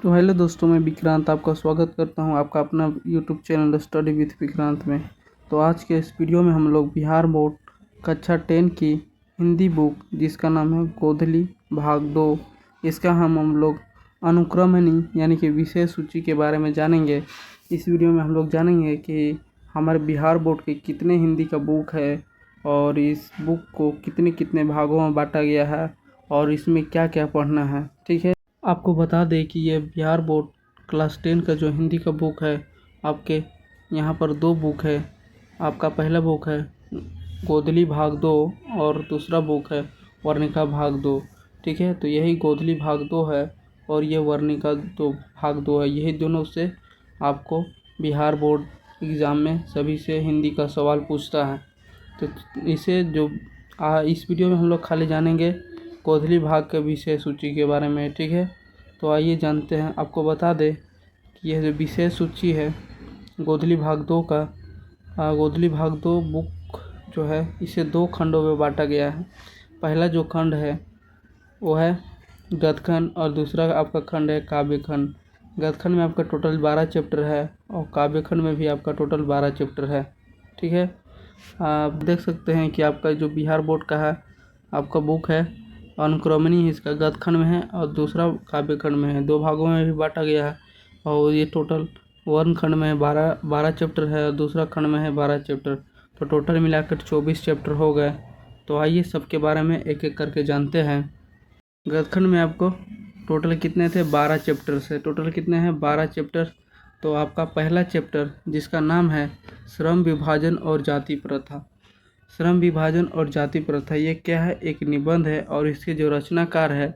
तो हेलो दोस्तों, मैं विक्रांत आपका स्वागत करता हूं आपका अपना YouTube channel study with Vikrant में। तो आज के इस वीडियो में हम लोग बिहार बोर्ड कक्षा 10 की हिंदी बुक जिसका नाम है गोधली भाग 2, इसका हम लोग अनुक्रमणी यानी कि विषय सूची के बारे में जानेंगे। इस वीडियो में हम लोग जानेंगे कि हमारे बिहार बोर्ड के कितने हिंदी का बुक है और इस बुक को कितने कितने भागों में बांटा गया है और इसमें क्या क्या पढ़ना है। ठीक है, आपको बता दें कि ये बिहार बोर्ड क्लास 10 का जो हिंदी का बुक है, आपके यहाँ पर 2 बुक है। आपका पहला बुक है गोधली भाग 2 और दूसरा बुक है वर्णिका भाग 2। ठीक है, तो यही गोधली भाग 2 है और ये वर्णिका भाग 2 है। यही दोनों से आपको बिहार बोर्ड एग्ज़ाम में सभी से हिंदी का सवाल पूछता है। तो इसे इस वीडियो में हम लोग खाली जानेंगे गोधली भाग के विषय सूची के बारे में। ठीक है, तो आइए जानते हैं। आपको बता दें कि यह जो विषय सूची है गोधली भाग 2 का, गोधली भाग 2 बुक जो है इसे 2 खंडों में बांटा गया है। पहला जो खंड है वो है गद्यखंड और दूसरा आपका खंड है काव्य खंड। गद्यखंड में आपका टोटल 12 चैप्टर है और काव्य खंड में भी आपका टोटल 12 चैप्टर है। ठीक है, आप देख सकते हैं कि आपका जो बिहार बोर्ड का है आपका बुक है अनुक्रमणी इसका गद्यखंड में है और दूसरा काव्य खंड में है। 2 भागों में भी बांटा गया है और ये टोटल वर्ण खंड में 12 चैप्टर है और दूसरा खंड में है 12 चैप्टर। तो टोटल मिलाकर 24 चैप्टर हो गए। तो आइए सबके बारे में एक एक करके जानते हैं। गद्यखंड में आपको टोटल कितने थे? 12 चैप्टर से टोटल कितने हैं? 12 चैप्टर। तो आपका पहला चैप्टर जिसका नाम है श्रम विभाजन और जाति प्रथा। श्रम विभाजन और जाति प्रथा ये क्या है? एक निबंध है और इसके जो रचनाकार है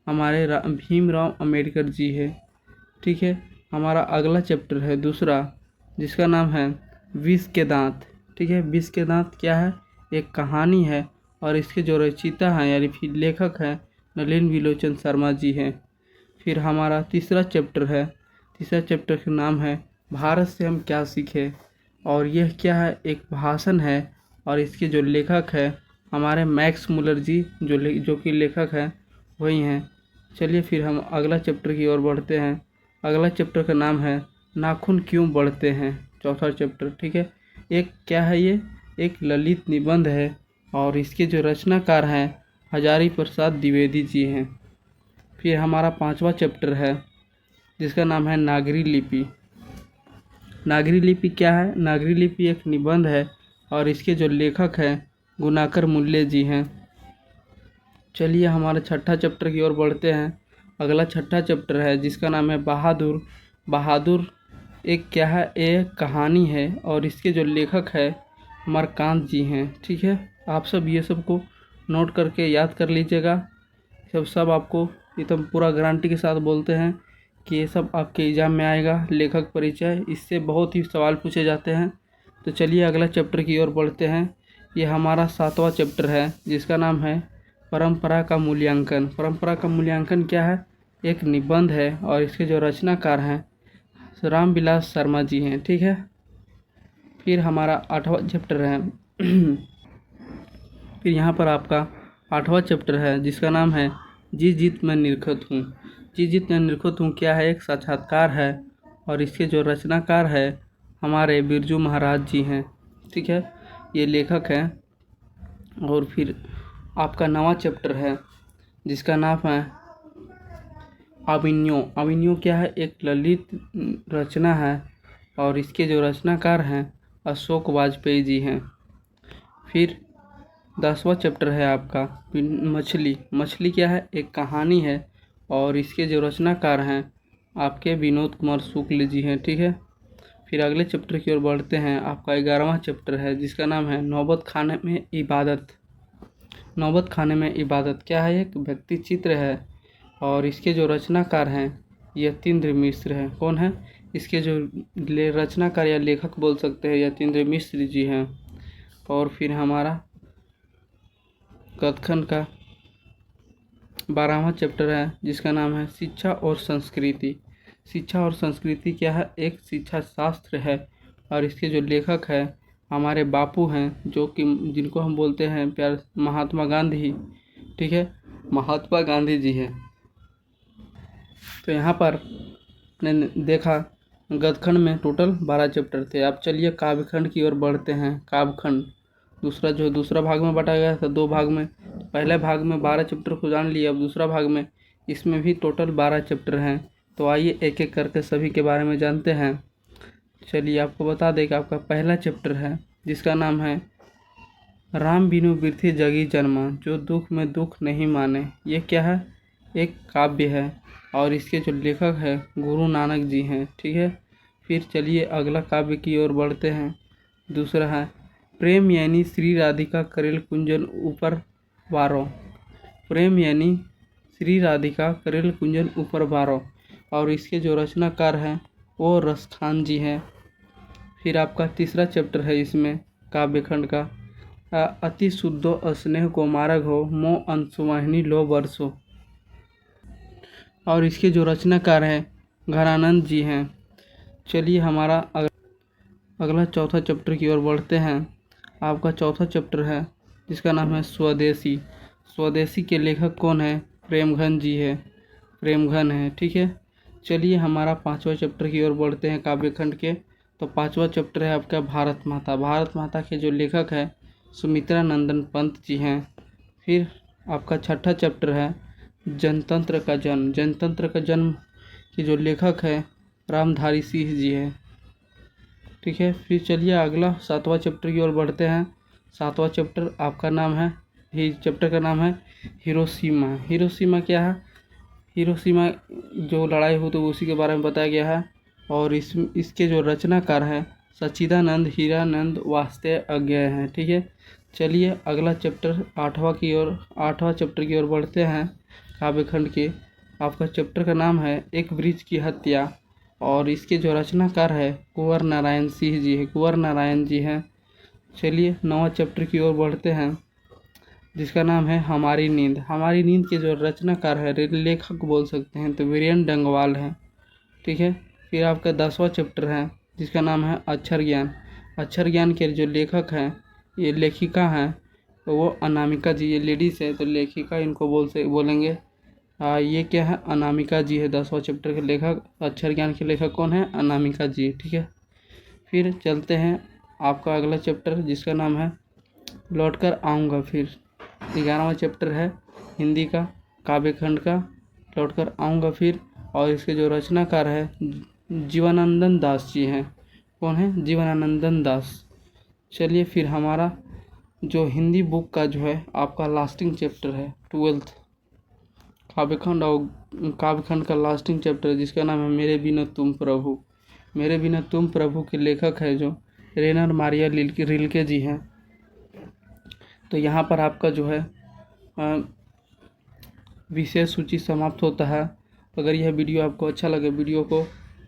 हमारे भीमराव अंबेडकर जी है। ठीक है, हमारा अगला चैप्टर है दूसरा जिसका नाम है विष के दांत। ठीक है, विष के दांत क्या है? एक कहानी है और इसके जो रचयिता हैं यानी फिर लेखक हैं नलिन विलोचन शर्मा जी हैं। फिर हमारा तीसरा चैप्टर है, तीसरा चैप्टर का नाम है भारत से हम क्या सीखे और यह क्या है? एक भाषण है और इसके जो लेखक है हमारे मैक्स मुलर जी जो कि लेखक हैं वही हैं। चलिए फिर हम अगला चैप्टर की ओर बढ़ते हैं। अगला चैप्टर का नाम है नाखून क्यों बढ़ते हैं, चौथा चैप्टर। ठीक है, एक क्या है? ये एक ललित निबंध है और इसके जो रचनाकार हैं हजारी प्रसाद द्विवेदी जी हैं। फिर हमारा 5वां चैप्टर है जिसका नाम है नागरी लिपि। नागरी लिपि क्या है? नागरी लिपि एक निबंध है और इसके जो लेखक हैं गुणाकर मूल्य जी हैं। चलिए हमारा 6ठा चैप्टर की ओर बढ़ते हैं। अगला 6ठा चैप्टर है जिसका नाम है बहादुर। बहादुर एक क्या है? एक कहानी है और इसके जो लेखक है अमरकांत जी हैं। ठीक है, आप सब ये सब को नोट करके याद कर लीजिएगा। सब आपको एकदम पूरा गारंटी के साथ बोलते हैं कि ये सब आपके एग्ज़ाम में आएगा। लेखक परिचय, इससे बहुत ही सवाल पूछे जाते हैं। तो चलिए अगला चैप्टर की ओर बढ़ते हैं। ये हमारा 7वां चैप्टर है जिसका नाम है परंपरा का मूल्यांकन। परंपरा का मूल्यांकन क्या है? एक निबंध है और इसके जो रचनाकार हैं रामविलास शर्मा जी हैं। ठीक है, फिर हमारा 8वां चैप्टर है फिर यहाँ पर आपका 8वां चैप्टर है जिसका नाम है जी जीत मैं निरखत हूँ। जी जीत मैं निरखत हूँ क्या है? एक साक्षात्कार है और इसके जो रचनाकार है हमारे बिरजू महाराज जी हैं। ठीक है, ये लेखक हैं। और फिर आपका 9वां चैप्टर है जिसका नाम है अभिन्यो। अभिन्यो क्या है? एक ललित रचना है और इसके जो रचनाकार हैं अशोक वाजपेयी जी हैं। फिर 10वां चैप्टर है आपका मछली। मछली क्या है? एक कहानी है और इसके जो रचनाकार हैं आपके विनोद कुमार शुक्ल जी हैं। ठीक है, फिर अगले चैप्टर की ओर बढ़ते हैं। आपका 11वां चैप्टर है जिसका नाम है नौबत खाने में इबादत। नौबत खाने में इबादत क्या है? एक व्यक्ति चित्र है और इसके जो रचनाकार हैं यतीन्द्र मिश्र हैं। कौन है? इसके जो रचनाकार या लेखक बोल सकते हैं यतीन्द्र मिश्र जी हैं। और फिर हमारा गद्यखंड का 12वां चैप्टर है जिसका नाम है शिक्षा और संस्कृति। शिक्षा और संस्कृति क्या है? एक शिक्षा शास्त्र है और इसके जो लेखक हैं हमारे बापू हैं जो कि जिनको हम बोलते हैं प्यार महात्मा गांधी। ठीक है, महात्मा गांधी जी हैं। तो यहाँ पर आपने देखा गद्यखंड में टोटल 12 चैप्टर थे। अब चलिए काव्यखंड की ओर बढ़ते हैं। काव्यखंड दूसरा भाग में बांटा गया था 2 भाग में। पहले भाग में 12 चैप्टर को जान लिया, अब दूसरा भाग में इसमें भी टोटल 12 चैप्टर हैं। तो आइए एक एक करके सभी के बारे में जानते हैं। चलिए आपको बता दें कि आपका पहला चैप्टर है जिसका नाम है राम बिनु बिरथि जगी जन्मा, जो दुख में दुख नहीं माने। ये क्या है? एक काव्य है और इसके जो लेखक है गुरु नानक जी हैं। ठीक है, फिर चलिए अगला काव्य की ओर बढ़ते हैं। दूसरा है प्रेम यानी श्री राधिका करेल कुंजन ऊपर बारो। प्रेम यानी श्री राधिका करेल कुंजन ऊपर बारो, और इसके जो रचनाकार हैं वो रसखान जी हैं। फिर आपका तीसरा चैप्टर है इसमें काव्यखंड का अति शुद्धो स्नेह को मार्ग हो मो अंशुवाहिनी लो बरसो, और इसके जो रचनाकार हैं घरानंद जी हैं। चलिए हमारा अगला चौथा चैप्टर की ओर बढ़ते हैं। आपका चौथा चैप्टर है जिसका नाम है स्वदेशी। स्वदेशी के लेखक कौन है? प्रेमघन जी है, प्रेमघन है। ठीक है, चलिए हमारा पांचवा चैप्टर की ओर बढ़ते हैं काव्यखंड के। तो पांचवा चैप्टर है आपका भारत माता। भारत माता के जो लेखक है सुमित्रा नंदन पंत जी हैं। फिर आपका छठा चैप्टर है जनतंत्र का जन्म। जनतंत्र का जन्म के जो लेखक है रामधारी सिंह जी है। ठीक है, फिर चलिए अगला सातवां चैप्टर की ओर बढ़ते हैं। सातवां चैप्टर आपका नाम है चैप्टर का नाम है हिरोशिमा। हिरोशिमा क्या है? हिरोशिमा जो लड़ाई हुई तो उसी के बारे में बताया गया है, और इसके जो रचनाकार हैं सच्चिदानंद हीरानंद वास्ते अज्ञेय हैं। ठीक है, चलिए अगला चैप्टर आठवां चैप्टर की ओर बढ़ते हैं काव्यखंड के। आपका चैप्टर का नाम है एक वृक्ष की हत्या, और इसके जो रचनाकार है कुंवर नारायण सिंह जी है, कुंवर नारायण जी हैं। चलिए नौवां चैप्टर की ओर बढ़ते हैं जिसका नाम है हमारी नींद। हमारी नींद के जो रचनाकार है लेखक बोल सकते हैं तो वीरेन डंगवाल हैं। ठीक है, फिर आपका 10वां चैप्टर है जिसका नाम है अक्षर ज्ञान। अक्षर ज्ञान के जो लेखक हैं ये लेखिका हैं तो वो अनामिका जी, ये लेडीज़ है तो लेखिका इनको बोलेंगे। ये क्या है? अनामिका जी है। 10वां चैप्टर के लेखक अक्षर ज्ञान के लेखक कौन है? अनामिका जी। ठीक है, फिर चलते हैं आपका अगला चैप्टर जिसका नाम है लौट कर आऊँगा फिर। 11वां चैप्टर है हिंदी का काव्यखंड का लौट कर आऊँगा फिर, और इसके जो रचनाकार है जीवनानंदन दास जी हैं। कौन है? जीवनानंदन दास। चलिए फिर हमारा जो हिंदी बुक का जो है आपका लास्टिंग चैप्टर है 12th काव्यखंड, और काव्यखंड का लास्टिंग चैप्टर जिसका नाम है मेरे बिना तुम प्रभु। मेरे बिना तुम प्रभु के लेखक है जो रेनर मारिया रिल्के जी हैं। तो यहाँ पर आपका जो है विशेष सूची समाप्त होता है। अगर यह वीडियो आपको अच्छा लगे वीडियो को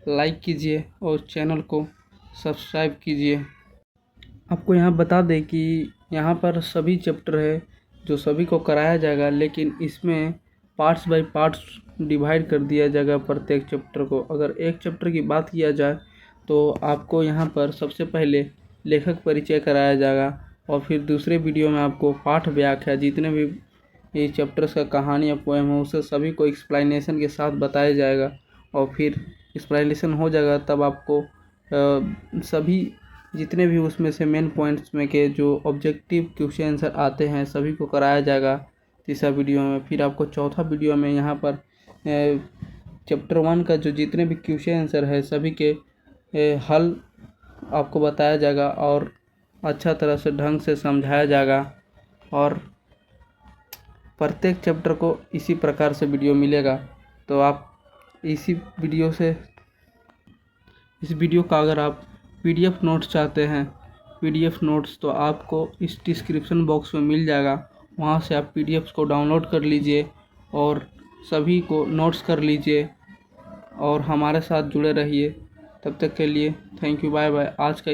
लाइक कीजिए और चैनल को सब्सक्राइब कीजिए। आपको यहाँ बता दें कि यहाँ पर सभी चैप्टर है जो सभी को कराया जाएगा, लेकिन इसमें पार्ट्स बाय पार्ट्स डिवाइड कर दिया जाएगा प्रत्येक चैप्टर को। अगर एक चैप्टर की बात किया जाए तो आपको यहाँ पर सबसे पहले लेखक परिचय कराया जाएगा, और फिर दूसरे वीडियो में आपको पाठ व्याख्या जितने भी ये चैप्टर्स का कहानी या पोएम है उसे सभी को एक्सप्लेनेशन के साथ बताया जाएगा, और फिर एक्सप्लेनेशन हो जाएगा तब आपको सभी जितने भी उसमें से मेन पॉइंट्स में के जो ऑब्जेक्टिव क्वेश्चन आंसर आते हैं सभी को कराया जाएगा तीसरा वीडियो में। फिर आपको चौथा वीडियो में यहाँ पर चैप्टर 1 का जो जितने भी क्वेश्चन आंसर है सभी के हल आपको बताया जाएगा और अच्छा तरह से ढंग से समझाया जाएगा, और प्रत्येक चैप्टर को इसी प्रकार से वीडियो मिलेगा। तो आप इस वीडियो का अगर आप PDF नोट्स चाहते हैं, PDF नोट्स तो आपको इस डिस्क्रिप्शन बॉक्स में मिल जाएगा। वहां से आप PDFs को डाउनलोड कर लीजिए और सभी को नोट्स कर लीजिए, और हमारे साथ जुड़े रहिए। तब तक के लिए थैंक यू, बाय बाय। आज का